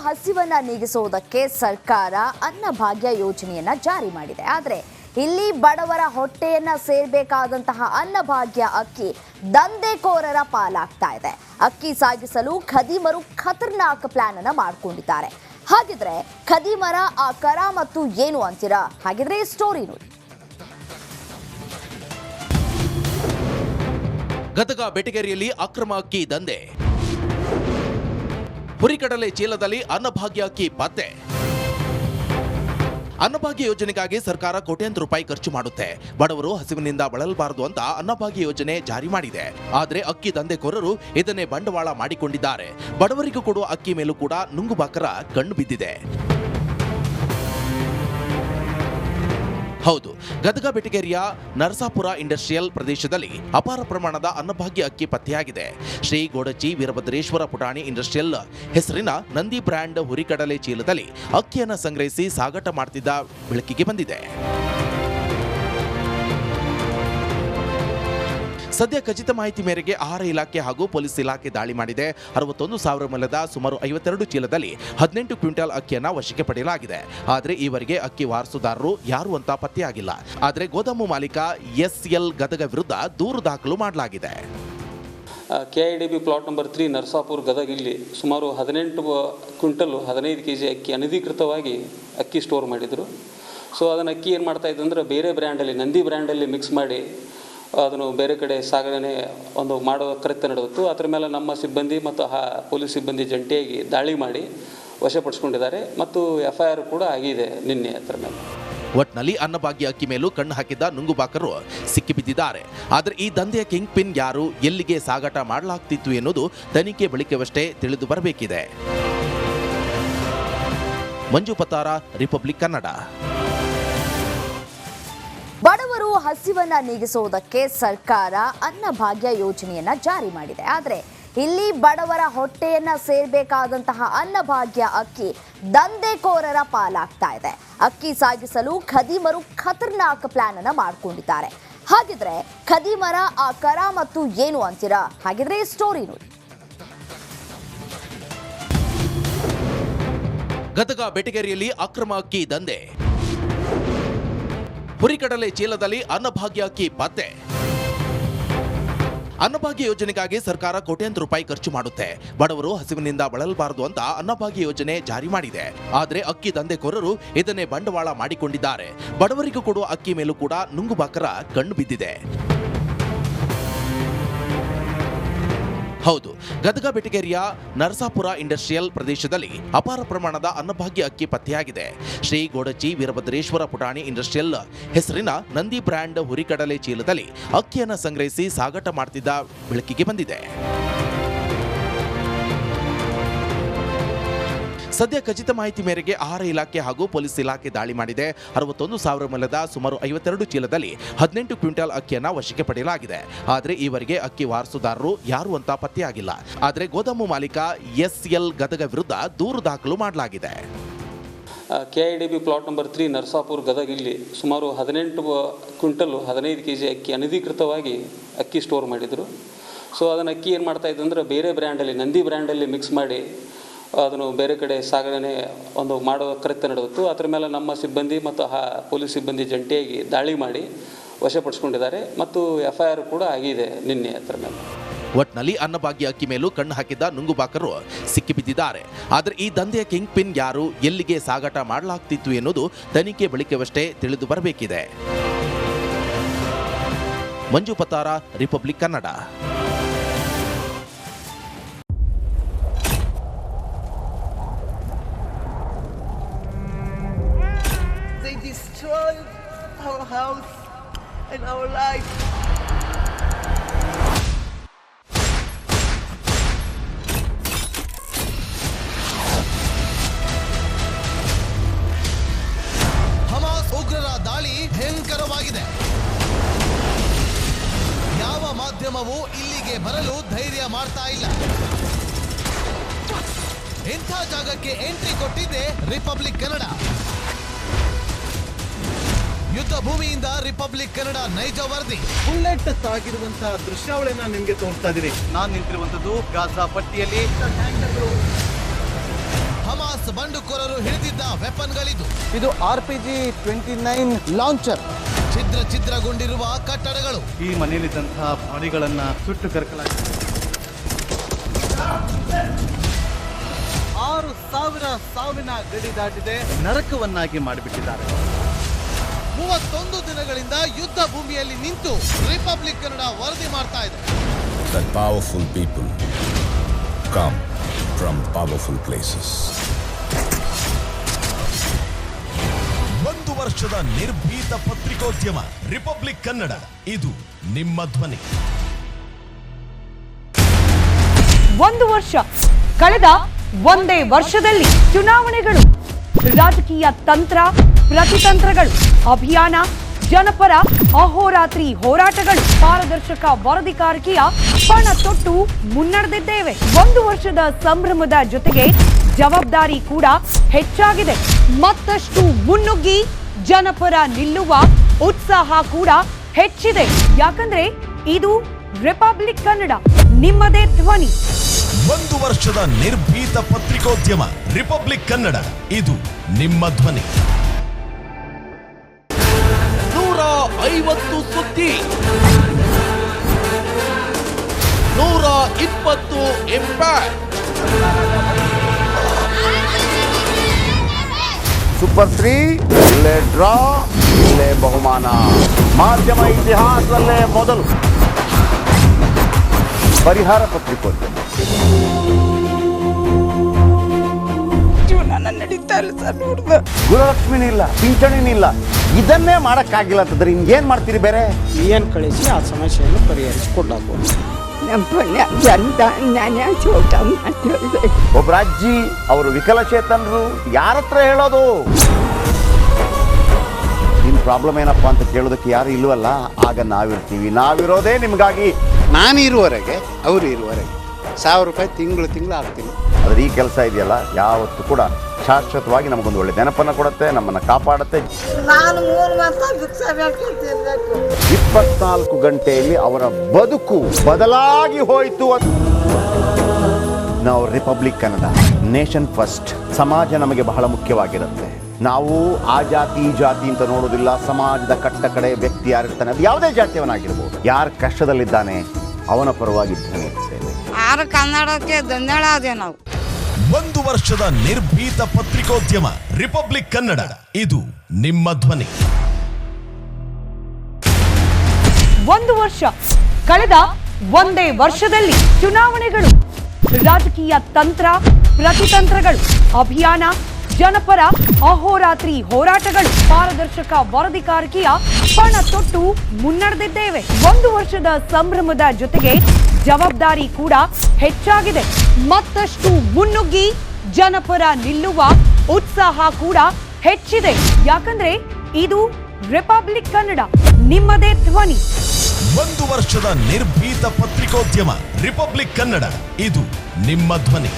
ಹಸಿವನ್ನ ನೀಗಿಸುವುದಕ್ಕೆ ಸರ್ಕಾರ ಅನ್ನಭಾಗ್ಯ ಯೋಜನೆಯನ್ನ ಜಾರಿ ಮಾಡಿದೆ. ಆದರೆ ಇಲ್ಲಿ ಬಡವರ ಹೊಟ್ಟೆಯನ್ನ ಸೇರಬೇಕಾದಂತಹ ಅನ್ನಭಾಗ್ಯ ಅಕ್ಕಿ ದಂಧೆಕೋರರ ಪಾಲಾಗ್ತಾ ಇದೆ. ಅಕ್ಕಿ ಸಾಗಿಸಲು ಖದೀಮರು ಖತರ್ನಾಕ್ ಪ್ಲಾನ್ ಅನ್ನ ಮಾಡ್ಕೊಂಡಿದ್ದಾರೆ. ಹಾಗಿದ್ರೆ ಖದೀಮರ ಆ ಕರಾಮತ್ತು ಏನು ಅಂತೀರಾ? ಹಾಗಿದ್ರೆ ಸ್ಟೋರಿ ನೋಡಿ. ಗದಗ ಬೆಟಗೇರಿಯಲ್ಲಿ ಅಕ್ರಮ ಅಕ್ಕಿ ದಂಧೆ. ಹುರಿಕಡಲೆ ಚೀಲದಲ್ಲಿ ಅನ್ನಭಾಗ್ಯ ಅಕ್ಕಿ ಪತ್ತೆ. ಅನ್ನಭಾಗ್ಯ ಯೋಜನೆಗಾಗಿ ಸರ್ಕಾರ ಕೋಟ್ಯಾಂತರ ರೂಪಾಯಿ ಖರ್ಚು ಮಾಡುತ್ತೆ. ಬಡವರು ಹಸಿವಿನಿಂದ ಬಳಲಬಾರದು ಅಂತ ಅನ್ನಭಾಗ್ಯ ಯೋಜನೆ ಜಾರಿ ಮಾಡಿದೆ. ಆದರೆ ಅಕ್ಕಿ ದಂಧೆಕೋರರು ಇದನ್ನೇ ಬಂಡವಾಳ ಮಾಡಿಕೊಂಡಿದ್ದಾರೆ. ಬಡವರಿಗೂ ಕೊಡುವ ಅಕ್ಕಿ ಮೇಲೂ ಕೂಡ ನುಂಗುಬಾಕರ ಕಣ್ಣು ಬಿದ್ದಿದೆ. ಹೌದು, ಗದಗ ಬೆಟಗೇರಿಯ ನರಸಾಪುರ ಇಂಡಸ್ಟ್ರಿಯಲ್ ಪ್ರದೇಶದಲ್ಲಿ ಅಪಾರ ಪ್ರಮಾಣದ ಅನ್ನಭಾಗ್ಯ ಅಕ್ಕಿ ಪತ್ತೆಯಾಗಿದೆ. ಶ್ರೀ ಗೋಡಚಿ ವೀರಭದ್ರೇಶ್ವರ ಪುಟಾಣಿ ಇಂಡಸ್ಟ್ರಿಯಲ್ ಹೆಸರಿನ ನಂದಿ ಬ್ರ್ಯಾಂಡ್ ಹುರಿಕಡಲೆ ಚೀಲದಲ್ಲಿ ಅಕ್ಕಿಯನ್ನು ಸಂಗ್ರಹಿಸಿ ಸಾಗಾಟ ಮಾಡುತ್ತಿದ್ದ ಬೆಳಕಿಗೆ ಬಂದಿದೆ. ಸದ್ಯ ಖಚಿತ ಮಾಹಿತಿ ಮೇರೆಗೆ ಆಹಾರ ಇಲಾಖೆ ಹಾಗೂ ಪೊಲೀಸ್ ಇಲಾಖೆ ದಾಳಿ ಮಾಡಿದೆ. 61,000 ಮೌಲ್ಯದ ಸುಮಾರು 52 ಚೀಲದಲ್ಲಿ 18 ಕ್ವಿಂಟಲ್ ಅಕ್ಕಿಯನ್ನು ವಶಕ್ಕೆ ಪಡೆಯಲಾಗಿದೆ. ಆದರೆ ಈವರೆಗೆ ಅಕ್ಕಿ ವಾರಸುದಾರರು ಯಾರು ಅಂತ ಪತ್ತೆಯಾಗಿಲ್ಲ. ಆದರೆ ಗೋದಾಮು ಮಾಲೀಕ ಎಸ್ಎಲ್ ಗದಗ ವಿರುದ್ಧ ದೂರು ದಾಖಲು ಮಾಡಲಾಗಿದೆ. KIDB plot number 3 Narasapura Gadag ಇಲ್ಲಿ ಸುಮಾರು 18 ಕ್ವಿಂಟಲ್ 15 kg ಅಕ್ಕಿ ಅನಧಿಕೃತವಾಗಿ ಅಕ್ಕಿ ಸ್ಟೋರ್ ಮಾಡಿದರು. ಸೊ ಅದನ್ನು ಅಕ್ಕಿ ಏನು ಮಾಡ್ತಾ ಇದ್ದಂದ್ರೆ ಬೇರೆ ಬ್ರ್ಯಾಂಡಲ್ಲಿ ನಂದಿ ಬ್ರ್ಯಾಂಡಲ್ಲಿ ಮಿಕ್ಸ್ ಮಾಡಿ ಅದನ್ನು ಬೇರೆ ಕಡೆ ಸಾಗಣೆ ಮಾಡೋ ಕೃತ್ಯ ನಡೆದಿತ್ತು. ಅದರ ಮೇಲೆ ನಮ್ಮ ಸಿಬ್ಬಂದಿ ಮತ್ತು ಪೊಲೀಸ್ ಸಿಬ್ಬಂದಿ ಜಂಟಿಯಾಗಿ ದಾಳಿ ಮಾಡಿ ವಶಪಡಿಸಿಕೊಂಡಿದ್ದಾರೆ ಮತ್ತು FIR ಕೂಡ ಆಗಿದೆ ನಿನ್ನೆ ಅದರ ಮೇಲೆ. ಒಟ್ನಲ್ಲಿ ಅನ್ನಭಾಗ್ಯ ಅಕ್ಕಿ ಮೇಲೂ ಕಣ್ಣು ಹಾಕಿದ್ದ ನುಂಗುಬಾಕರು ಸಿಕ್ಕಿಬಿದ್ದಿದ್ದಾರೆ. ಆದರೆ ಈ ದಂಧೆಯ ಕಿಂಗ್ ಪಿನ್ ಯಾರು, ಎಲ್ಲಿಗೆ ಸಾಗಾಟ ಮಾಡಲಾಗ್ತಿತ್ತು ಎನ್ನುವುದು ತನಿಖೆ ಬಳಿಕವಷ್ಟೇ ತಿಳಿದು ಬರಬೇಕಿದೆ. ಮಂಜು ಪತಾರ, ರಿಪಬ್ಲಿಕ್ ಕನ್ನಡ. ಬಡವರು ಹಸಿವನ್ನ ನೀಗಿಸುವುದಕ್ಕೆ ಸರ್ಕಾರ ಅನ್ನಭಾಗ್ಯ ಯೋಜನೆಯನ್ನ ಜಾರಿ ಮಾಡಿದೆ. ಆದರೆ ಇಲ್ಲಿ ಬಡವರ ಹೊಟ್ಟೆಯನ್ನ ಸೇರಬೇಕಾದಂತಹ ಅನ್ನಭಾಗ್ಯ ಅಕ್ಕಿ ದಂಧೆಕೋರರ ಪಾಲಾಗ್ತಾ ಇದೆ. ಅಕ್ಕಿ ಸಾಗಿಸಲು ಖದೀಮರು ಖತರ್ನಾಕ್ ಪ್ಲಾನ್ ಅನ್ನ ಮಾಡ್ಕೊಂಡಿದ್ದಾರೆ. ಹಾಗಿದ್ರೆ ಖದೀಮರ ಆ ಕರಾಮತ್ತು ಏನು ಅಂತೀರಾ? ಹಾಗಿದ್ರೆ ಸ್ಟೋರಿ ನೋಡಿ. ಗದಗ ಬೆಟಗೇರಿಯಲ್ಲಿ ಅಕ್ರಮ ಅಕ್ಕಿ ದಂಧೆ. ಹುರಿಕಡಲೆ ಚೀಲದಲ್ಲಿ ಅನ್ನಭಾಗ್ಯ ಅಕ್ಕಿ ಪತ್ತೆ. ಅನ್ನಭಾಗ್ಯ ಯೋಜನೆಗಾಗಿ ಸರ್ಕಾರ ಕೋಟ್ಯಾಂತರ ರೂಪಾಯಿ ಖರ್ಚು ಮಾಡುತ್ತೆ. ಬಡವರು ಹಸಿವಿನಿಂದ ಬಳಲಬಾರದು ಅಂತ ಅನ್ನಭಾಗ್ಯ ಯೋಜನೆ ಜಾರಿ ಮಾಡಿದೆ. ಆದರೆ ಅಕ್ಕಿ ದಂಧೆಕೋರರು ಇದನ್ನೇ ಬಂಡವಾಳ ಮಾಡಿಕೊಂಡಿದ್ದಾರೆ. ಬಡವರಿಗೂ ಕೊಡುವ ಅಕ್ಕಿ ಮೇಲೂ ಕೂಡ ನುಂಗುಬಾಕರ ಕಣ್ಣು ಬಿದ್ದಿದೆ. ಹೌದು, ಗದಗ ಬೆಟಗೇರಿಯ ನರಸಾಪುರ ಇಂಡಸ್ಟ್ರಿಯಲ್ ಪ್ರದೇಶದಲ್ಲಿ ಅಪಾರ ಪ್ರಮಾಣದ ಅನ್ನಭಾಗ್ಯ ಅಕ್ಕಿ ಪತ್ತೆಯಾಗಿದೆ. ಶ್ರೀ ಗೋಡಚಿ ವೀರಭದ್ರೇಶ್ವರ ಪುಟಾಣಿ ಇಂಡಸ್ಟ್ರಿಯಲ್ ಹೆಸರಿನ ನಂದಿ ಬ್ರ್ಯಾಂಡ್ ಹುರಿಕಡಲೆ ಚೀಲದಲ್ಲಿ ಅಕ್ಕಿಯನ್ನು ಸಂಗ್ರಹಿಸಿ ಸಾಗಾಟ ಮಾಡುತ್ತಿದ್ದ ಬೆಳಕಿಗೆ ಬಂದಿದೆ. ಸದ್ಯ ಖಚಿತ ಮಾಹಿತಿ ಮೇರೆಗೆ ಆಹಾರ ಇಲಾಖೆ ಹಾಗೂ ಪೊಲೀಸ್ ಇಲಾಖೆ ದಾಳಿ ಮಾಡಿದೆ. 61,000 ಮೌಲ್ಯದ ಸುಮಾರು 52 ಚೀಲದಲ್ಲಿ 18 ಕ್ವಿಂಟಲ್ ಅಕ್ಕಿಯನ್ನು ವಶಕ್ಕೆ ಪಡೆಯಲಾಗಿದೆ. ಆದರೆ ಈವರೆಗೆ ಅಕ್ಕಿ ವಾರಸುದಾರರು ಯಾರು ಅಂತ ಪತ್ತೆಯಾಗಿಲ್ಲ. ಆದರೆ ಗೋದಾಮು ಮಾಲೀಕ ಎಸ್ಎಲ್ ಗದಗ ವಿರುದ್ಧ ದೂರು ದಾಖಲು ಮಾಡಲಾಗಿದೆ. KIDB plot number 3 Narasapura Gadag ಇಲ್ಲಿ ಸುಮಾರು 18 ಕ್ವಿಂಟಲ್ 15 kg ಅಕ್ಕಿ ಅನಧಿಕೃತವಾಗಿ ಅಕ್ಕಿ ಸ್ಟೋರ್ ಮಾಡಿದರು. ಸೊ ಅದನ್ನು ಅಕ್ಕಿ ಏನು ಮಾಡ್ತಾ ಇದ್ದಂದ್ರೆ ಬೇರೆ ಬ್ರ್ಯಾಂಡಲ್ಲಿ ನಂದಿ ಬ್ರ್ಯಾಂಡಲ್ಲಿ ಮಿಕ್ಸ್ ಮಾಡಿ ಅದನ್ನು ಬೇರೆ ಕಡೆ ಸಾಗಣೆ ಮಾಡೋ ಕೃತ್ಯ ನಡೆದಿತ್ತು. ಅದರ ಮೇಲೆ ನಮ್ಮ ಸಿಬ್ಬಂದಿ ಮತ್ತು ಪೊಲೀಸ್ ಸಿಬ್ಬಂದಿ ಜಂಟಿಯಾಗಿ ದಾಳಿ ಮಾಡಿ ವಶಪಡಿಸಿಕೊಂಡಿದ್ದಾರೆ ಮತ್ತು FIR ಕೂಡ ಆಗಿದೆ ನಿನ್ನೆ ಅದರ ಮೇಲೆ. ಒಟ್ನಲ್ಲಿ ಅನ್ನಭಾಗ್ಯ ಅಕ್ಕಿ ಮೇಲೂ ಕಣ್ಣು ಹಾಕಿದ್ದ ನುಂಗುಬಾಕರು ಸಿಕ್ಕಿಬಿದ್ದಿದ್ದಾರೆ. ಆದರೆ ಈ ದಂಧೆಯ ಕಿಂಗ್ ಪಿನ್ ಯಾರು, ಎಲ್ಲಿಗೆ ಸಾಗಾಟ ಮಾಡಲಾಗ್ತಿತ್ತು ಎನ್ನುವುದು ತನಿಖೆ ಬಳಿಕವಷ್ಟೇ ತಿಳಿದು ಬರಬೇಕಿದೆ. Manju Pattara, Republic Kannada. They destroyed our house and our life. Hamas ಉಗ್ರರ ದಾಳಿ ಭಯಂಕರವಾಗಿದೆ. ಯಾವ ಮಾಧ್ಯಮವೂ ಇಲ್ಲಿಗೆ ಬರಲು ಧೈರ್ಯ ಮಾಡ್ತಾ ಇಲ್ಲ. ಇಂಥ ಜಾಗಕ್ಕೆ ಎಂಟ್ರಿ ಕೊಟ್ಟಿದೆ ರಿಪಬ್ಲಿಕ್ ಕನ್ನಡ. ಯುದ್ಧ ಭೂಮಿಯಿಂದ ರಿಪಬ್ಲಿಕ್ ಕನ್ನಡ ನೈಜ ವರದಿ. ಬುಲೆಟ್ ಆಗಿರುವಂತಹ ದೃಶ್ಯಾವಳಿಯನ್ನ ನಿಮ್ಗೆ ತೋರಿಸ್ತಾ ಇದೀನಿ. ನಾನು ನಿಂತಿರುವಂತದ್ದು ಗಾಜಾ ಪಟ್ಟಿಯಲ್ಲಿ. ಹಮಾಸ್ ಬಂಡುಕೋರರು ಹಿಡಿದಿದ್ದ ವೆಪನ್ಗಳಿದು. ಇದು RPG-29 ಲಾಂಚರ್. ಛಿದ್ರಗೊಂಡಿರುವ ಕಟ್ಟಡಗಳು. ಈ ಮನೆಯಲ್ಲಿದ್ದಂತಹ ಬಾಡಿಗಳನ್ನ ಸುಟ್ಟು ಕರಕಲಾಗಿದೆ. 6,000 ಸಾವಿನ ಗಡಿ ದಾಟಿದೆ, ನರಕವನ್ನಾಗಿ ಮಾಡಿಬಿಟ್ಟಿದ್ದಾರೆ. 31 ದಿನಗಳಿಂದ ಯುದ್ಧ ಭೂಮಿಯಲ್ಲಿ ನಿಂತು ರಿಪಬ್ಲಿಕ್ ಕನ್ನಡ ವರದಿ ಮಾಡ್ತಾ ಇದೆ. That powerful people come from powerful places. 1 ವರ್ಷದ ನಿರ್ಭೀತ ಪತ್ರಿಕೋದ್ಯಮ ರಿಪಬ್ಲಿಕ್ ಕನ್ನಡ, ಇದು ನಿಮ್ಮ ಧ್ವನಿ. 1 ವರ್ಷ ಕಳೆದ ಒಂದೇ ವರ್ಷದಲ್ಲಿ ಚುನಾವಣೆಗಳು, ರಾಜಕೀಯ ತಂತ್ರ ಪ್ರತಿತಂತ್ರಗಳು, ಅಭಿಯಾನ, ಜನಪರ ಅಹೋರಾತ್ರಿ ಹೋರಾಟಗಳು, ಪಾರದರ್ಶಕ ವರದಿಗಾರಿಕೆಯ ಪಣ ತೊಟ್ಟು ಮುನ್ನಡೆದಿದ್ದೇವೆ. 1 ವರ್ಷದ ಸಂಭ್ರಮದ ಜೊತೆಗೆ ಜವಾಬ್ದಾರಿ ಕೂಡ ಹೆಚ್ಚಾಗಿದೆ. ಮತ್ತಷ್ಟು ಮುನ್ನುಗ್ಗಿ ಜನಪರ ನಿಲ್ಲುವ ಉತ್ಸಾಹ ಕೂಡ ಹೆಚ್ಚಿದೆ. ಯಾಕಂದ್ರೆ ಇದು ರಿಪಬ್ಲಿಕ್ ಕನ್ನಡ, ನಿಮ್ಮದೇ ಧ್ವನಿ. 1 ವರ್ಷದ ನಿರ್ಭೀತ ಪತ್ರಿಕೋದ್ಯಮ ರಿಪಬ್ಲಿಕ್ ಕನ್ನಡ, ಇದು ನಿಮ್ಮ ಧ್ವನಿ. 150 ಸುದ್ದಿ, 120 ಇಂಪ್ಯಾಕ್ಟ್. ಸೂಪರ್ 3 ಇಲ್ಲೇ ಡ್ರಾ, ಇಲ್ಲೇ ಬಹುಮಾನ. ಮಾಧ್ಯಮ ಇತಿಹಾಸದಲ್ಲೇ ಮೊದಲು ಪರಿಹಾರ ಪತ್ರಿಕೋದ್ಯಮ. ಗುರುಲಕ್ಷ್ಮಿನಿಲ್ಲ, ಪಿಂಚಣಿನಿಲ್ಲ, ಇದನ್ನೇ ಮಾಡಕ್ಕಾಗಿಲ್ಲ ಅಂತಂದ್ರೆ ಇನ್ನೇನ್ ಮಾಡ್ತೀರಿ ಬೇರೆ? ಏನ್ ಕಳಿಸಿ ಆ ಸಮಸ್ಯೆಯನ್ನು ಪರಿಹರಿಸಿಕೊಡ್ಲಾಗ್ಬೋದು. ಒಬ್ಬ ಅಜ್ಜಿ, ಅವರು ವಿಕಲಚೇತನರು, ಯಾರ ಹತ್ರ ಹೇಳೋದು? ನಿಮ್ ಪ್ರಾಬ್ಲಮ್ ಏನಪ್ಪಾ ಅಂತ ಕೇಳೋದಕ್ಕೆ ಯಾರು ಇಲ್ವಲ್ಲ. ಆಗ ನಾವಿರ್ತೀವಿ, ನಾವಿರೋದೇ ನಿಮ್ಗಾಗಿ. ನಾನು ಇರುವವರೆಗೆ, ಅವರು ಇರುವವರೆಗೆ 1,000 ರೂಪಾಯಿ ತಿಂಗಳು ಆಗ್ತೀನಿ. ಆದ್ರೆ ಈ ಕೆಲಸ ಇದೆಯಲ್ಲ, ಯಾವತ್ತೂ ಕೂಡ ಶಾಶ್ವತವಾಗಿ ನಮಗೊಂದು ಒಳ್ಳೆ ನೆನಪನ್ನ ಕೊಡುತ್ತೆ, ನಮ್ಮನ್ನ ಕಾಪಾಡುತ್ತೆ. 24 ಗಂಟೆಯಲ್ಲಿ ಅವರ ಬದುಕು ಬದಲಾಗಿ ಹೋಯಿತು. ನಾವು ರಿಪಬ್ಲಿಕ್ ಕನ್ನಡ, ನೇಷನ್ ಫಸ್ಟ್. ಸಮಾಜ ನಮಗೆ ಬಹಳ ಮುಖ್ಯವಾಗಿರುತ್ತೆ. ನಾವು ಆ ಜಾತಿ ಈ ಜಾತಿ ಅಂತ ನೋಡೋದಿಲ್ಲ. ಸಮಾಜದ ಕಟ್ಟ ಕಡೆ ವ್ಯಕ್ತಿ ಯಾರಿರ್ತಾನೆ, ಅದು ಯಾವುದೇ ಜಾತಿಯವನಾಗಿರ್ಬೋದು, ಯಾರು ಕಷ್ಟದಲ್ಲಿದ್ದಾನೆ ಅವನ ಪರವಾಗಿ ಧ್ವನಿ ಎತ್ತುತ್ತೇವೆ. ಕನ್ನಡಕ್ಕೆ ಧನ್ಯವಾದ. ನಾವು 1 ವರ್ಷದ ನಿರ್ಭೀತ ಪತ್ರಿಕೋದ್ಯಮ ರಿಪಬ್ಲಿಕ್ ಕನ್ನಡ, ಇದು ನಿಮ್ಮ ಧ್ವನಿ. 1 ವರ್ಷ ಕಳೆದ ಒಂದೇ ವರ್ಷದಲ್ಲಿ ಚುನಾವಣೆಗಳು, ರಾಜಕೀಯ ತಂತ್ರ ಪ್ರತಿತಂತ್ರಗಳು, ಅಭಿಯಾನ, ಜನಪರ ಅಹೋರಾತ್ರಿ ಹೋರಾಟಗಳು, ಪಾರದರ್ಶಕ ವರದಿಗಾರಿಕೆಯ ಪಣ ತೊಟ್ಟು ಮುನ್ನಡೆದಿದ್ದೇವೆ. 1 ವರ್ಷದ ಸಂಭ್ರಮದ ಜೊತೆಗೆ ಜವಾಬ್ದಾರಿ ಕೂಡ ಹೆಚ್ಚಾಗಿದೆ. ಮತ್ತಷ್ಟು ಮುನ್ನುಗ್ಗಿ ಜನಪರ ನಿಲ್ಲುವ ಉತ್ಸಾಹ ಕೂಡ ಹೆಚ್ಚಿದೆ. ಯಾಕಂದ್ರೆ ಇದು ರಿಪಬ್ಲಿಕ್ ಕನ್ನಡ, ನಿಮ್ಮದೇ ಧ್ವನಿ. 1 ವರ್ಷದ ನಿರ್ಭೀತ ಪತ್ರಿಕೋದ್ಯಮ ರಿಪಬ್ಲಿಕ್ ಕನ್ನಡ, ಇದು ನಿಮ್ಮ ಧ್ವನಿ.